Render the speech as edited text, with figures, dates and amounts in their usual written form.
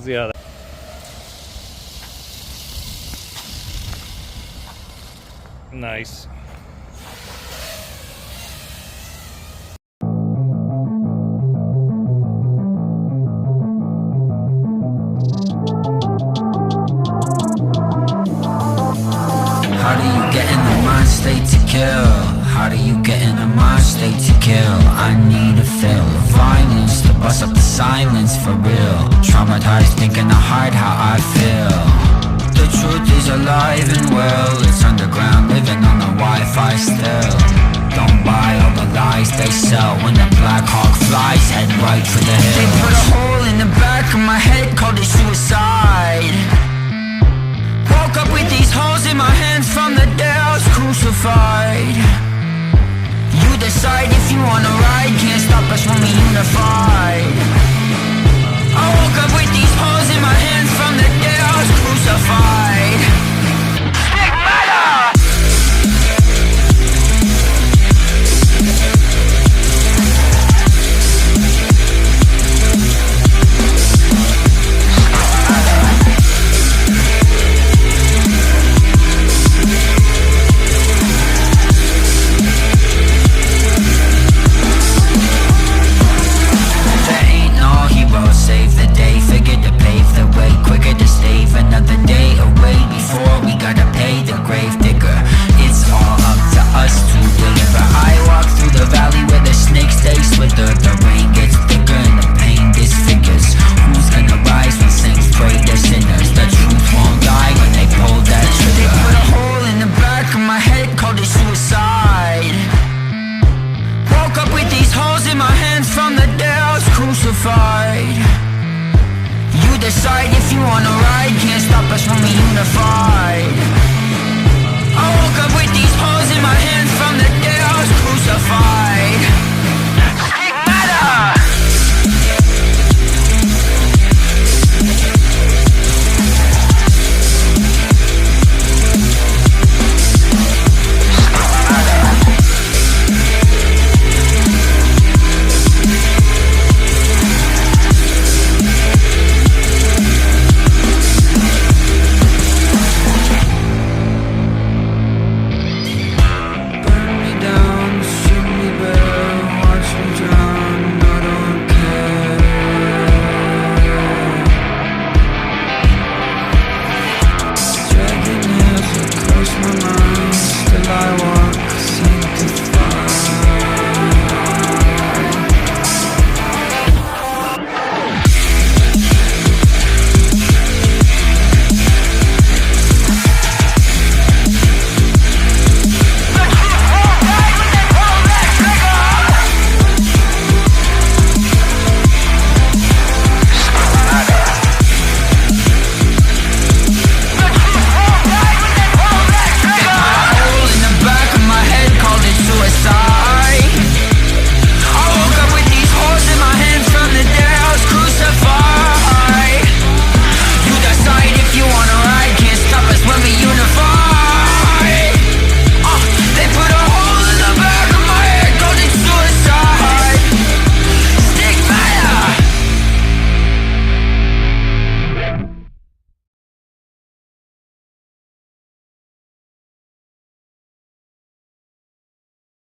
ziyade. Nice. How do you get in the mind state to kill? How do you get in the mind state to kill? I need to feel the violence to bust up the silence for real. Traumatized thinking I hide how I feel. The truth is alive and well. It's underground living on the Wi-Fi still. Don't buy all the lies they sell. When the Black Hawk flies, head right for the hills. They put a hole in the back of my head, called it suicide. Woke up with these holes in my hands from the day I was crucified. You decide if you wanna ride, can't stop us when we unified. I woke up with these holes in my hands from the day I was crucified. Stigmata! Save the day, figured to pave the way, quicker to save another day away before we gotta pay the grave digger. It's all up to us to deliver. I walk through the valley where the snakes they slither. The rain gets thicker and the pain disfigures. Who's gonna rise when saints pray to sinners? The truth won't die when they pull that trigger. They put a hole in the back of my head, called it suicide. Woke up with these holes in my hands from the day I was crucified. You decide if you wanna ride, can't stop us when we unified.